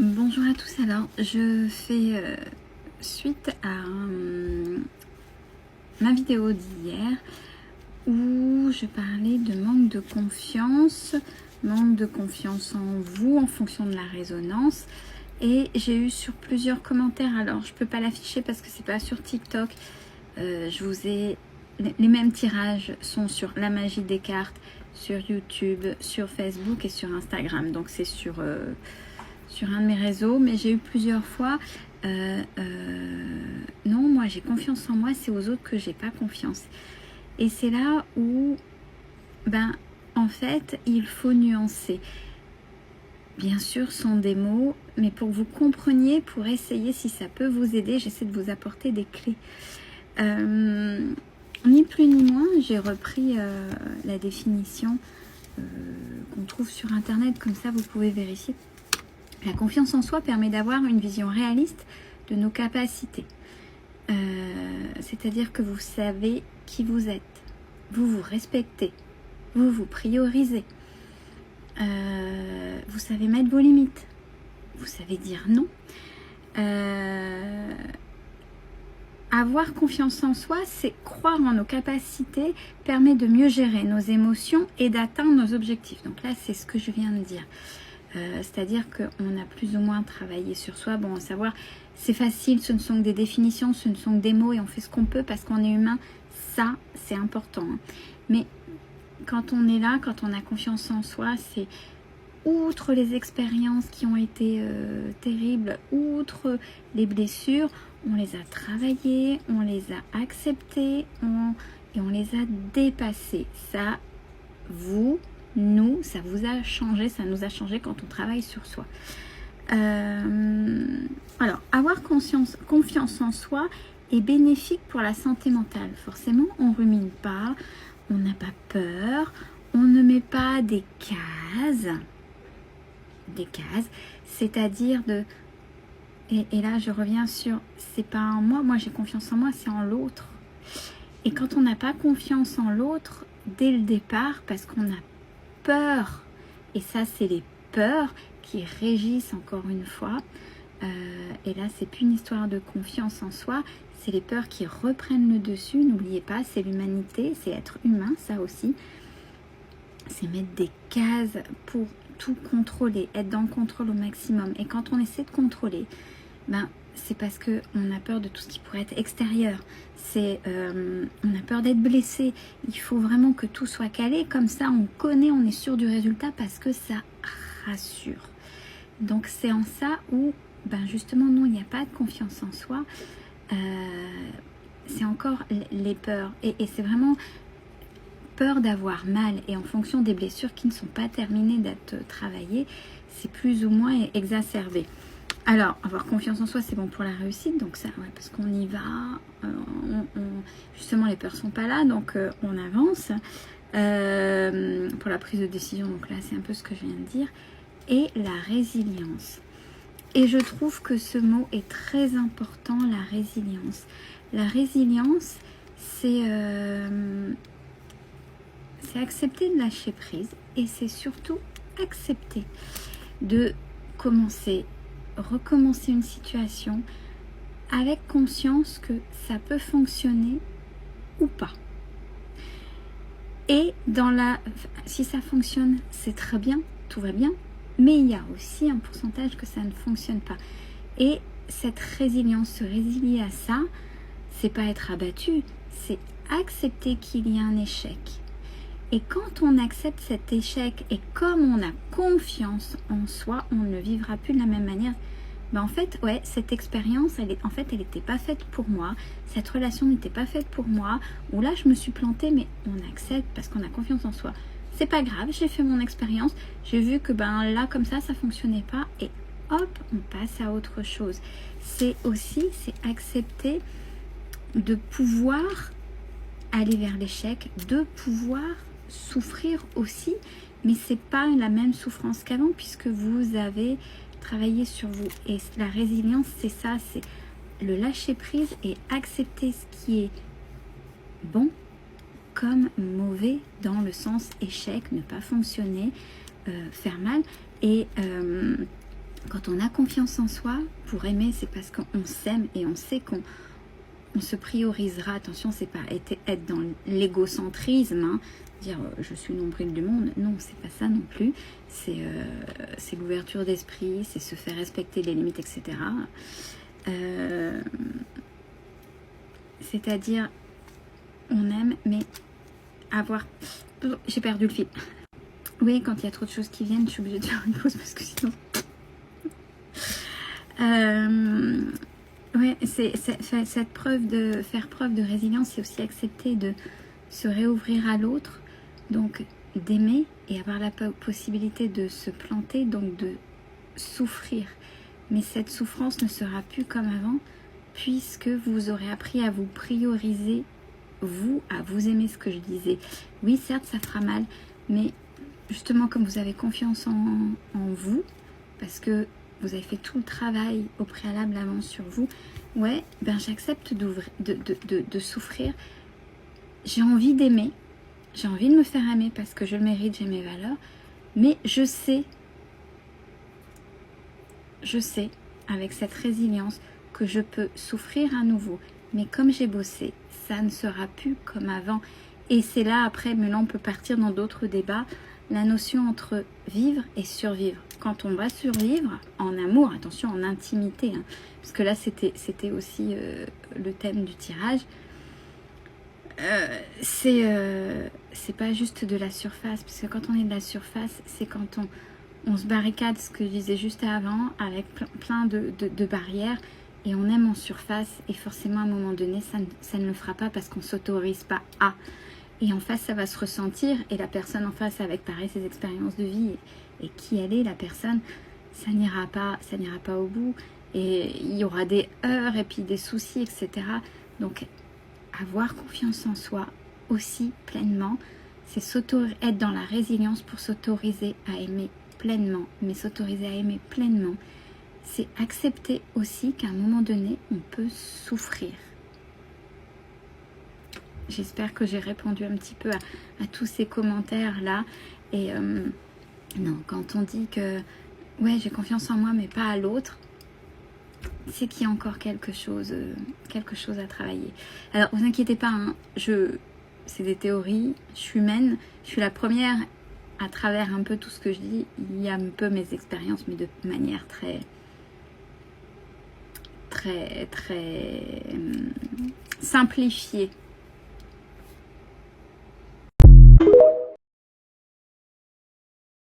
Bonjour à tous, alors je fais suite à ma vidéo d'hier où je parlais de manque de confiance en vous en fonction de la résonance, et j'ai eu sur plusieurs commentaires. Alors je peux pas l'afficher parce que c'est pas sur TikTok. Je vous ai les mêmes tirages sont sur la magie des cartes, sur YouTube, sur Facebook et sur Instagram, donc c'est sur un de mes réseaux, mais j'ai eu plusieurs fois non, moi j'ai confiance en moi, c'est aux autres que j'ai pas confiance. Et c'est là où en fait il faut nuancer, bien sûr sans des mots, mais pour que vous compreniez, pour essayer, si ça peut vous aider, j'essaie de vous apporter des clés. Ni plus ni moins, j'ai repris la définition qu'on trouve sur internet, comme ça vous pouvez vérifier. La confiance en soi permet d'avoir une vision réaliste de nos capacités. C'est-à-dire que vous savez qui vous êtes, vous vous respectez, vous vous priorisez, vous savez mettre vos limites, vous savez dire non. Avoir confiance en soi, c'est croire en nos capacités, permet de mieux gérer nos émotions et d'atteindre nos objectifs. Donc là, c'est ce que je viens de dire. C'est-à-dire qu'on a plus ou moins travaillé sur soi. Bon, à savoir, c'est facile, ce ne sont que des définitions, ce ne sont que des mots et on fait ce qu'on peut parce qu'on est humain. Ça, c'est important. Mais quand on est là, quand on a confiance en soi, c'est outre les expériences qui ont été terribles, outre les blessures, on les a travaillées, on les a acceptées et on les a dépassées. Ça, nous, ça vous a changé, ça nous a changé quand on travaille sur soi. Alors, avoir confiance en soi est bénéfique pour la santé mentale. Forcément, on rumine pas, on n'a pas peur, on ne met pas des cases, c'est-à-dire de... Et là, je reviens sur, c'est pas en moi j'ai confiance en moi, c'est en l'autre. Et quand on n'a pas confiance en l'autre, dès le départ, parce qu'on a peur, et ça c'est les peurs qui régissent encore une fois, et là c'est plus une histoire de confiance en soi, c'est les peurs qui reprennent le dessus. N'oubliez pas, c'est l'humanité, c'est être humain, ça aussi, c'est mettre des cases pour tout contrôler, être dans le contrôle au maximum. Et quand on essaie de contrôler, c'est parce qu'on a peur de tout ce qui pourrait être extérieur. On a peur d'être blessé. Il faut vraiment que tout soit calé. Comme ça, on connaît, on est sûr du résultat parce que ça rassure. Donc, c'est en ça où, justement, non, il n'y a pas de confiance en soi. C'est encore les peurs. Et c'est vraiment peur d'avoir mal. Et en fonction des blessures qui ne sont pas terminées d'être travaillées, c'est plus ou moins exacerbé. Alors, avoir confiance en soi, c'est bon pour la réussite, donc ça, ouais, parce qu'on y va, justement les peurs sont pas là, donc on avance. Pour la prise de décision, donc là c'est un peu ce que je viens de dire, et la résilience. Et je trouve que ce mot est très important, la résilience. La résilience, c'est accepter de lâcher prise, et c'est surtout accepter de recommencer une situation avec conscience que ça peut fonctionner ou pas. Et si ça fonctionne, c'est très bien, tout va bien, mais il y a aussi un pourcentage que ça ne fonctionne pas. Et cette résilience, se résilier à ça, c'est pas être abattu, c'est accepter qu'il y a un échec. Et quand on accepte cet échec, et comme on a confiance en soi, on ne vivra plus de la même manière. En fait, ouais, cette expérience, elle n'était pas faite pour moi. Cette relation n'était pas faite pour moi. Ou là, je me suis plantée, mais on accepte parce qu'on a confiance en soi. C'est pas grave, j'ai fait mon expérience. J'ai vu que là, comme ça fonctionnait pas. Et hop, on passe à autre chose. C'est accepter de pouvoir aller vers l'échec, de pouvoir souffrir aussi, mais c'est pas la même souffrance qu'avant puisque vous avez travaillé sur vous. Et la résilience, c'est ça, c'est le lâcher prise et accepter ce qui est bon comme mauvais, dans le sens échec, ne pas fonctionner, faire mal. Et Quand on a confiance en soi, pour aimer, c'est parce qu'on s'aime et on sait qu'on se priorisera. Attention, c'est pas être dans l'égocentrisme, hein, dire je suis le nombril du monde. Non, c'est pas ça non plus. C'est l'ouverture d'esprit, c'est se faire respecter les limites, etc. C'est-à-dire, on aime, mais avoir... J'ai perdu le fil. Oui, quand il y a trop de choses qui viennent, je suis obligée de faire une pause parce que sinon... Ouais, cette preuve de faire preuve de résilience, c'est aussi accepter de se réouvrir à l'autre, donc d'aimer et avoir la possibilité de se planter, donc de souffrir. Mais cette souffrance ne sera plus comme avant, puisque vous aurez appris à vous prioriser, vous, à vous aimer, ce que je disais. Oui, certes, ça fera mal, mais justement, comme vous avez confiance en vous, parce que vous avez fait tout le travail au préalable avant sur vous, ouais, ben j'accepte de souffrir. J'ai envie d'aimer, j'ai envie de me faire aimer parce que je le mérite, j'ai mes valeurs, mais je sais, avec cette résilience, que je peux souffrir à nouveau. Mais comme j'ai bossé, ça ne sera plus comme avant. Et c'est là, après, mais là on peut partir dans d'autres débats, la notion entre vivre et survivre. Quand on va survivre en amour, attention, en intimité, hein, parce que là c'était aussi le thème du tirage, c'est pas juste de la surface, parce que quand on est de la surface, c'est quand on se barricade, ce que je disais juste avant, avec plein de barrières, et on aime en surface, et forcément à un moment donné, ça ne le fera pas parce qu'on ne s'autorise pas à. Et en face, ça va se ressentir, et la personne en face, avec pareil ses expériences de vie, et qui elle est, la personne, ça n'ira pas au bout, et il y aura des heurts, et puis des soucis, etc. Donc, avoir confiance en soi aussi pleinement, c'est être dans la résilience pour s'autoriser à aimer pleinement. Mais s'autoriser à aimer pleinement, c'est accepter aussi qu'à un moment donné, on peut souffrir. J'espère que j'ai répondu un petit peu à tous ces commentaires-là. Et non, quand on dit que ouais, j'ai confiance en moi, mais pas à l'autre, c'est qu'il y a encore quelque chose à travailler. Alors, vous inquiétez pas, hein, c'est des théories, je suis humaine, je suis la première à travers un peu tout ce que je dis, il y a un peu mes expériences, mais de manière très simplifiée.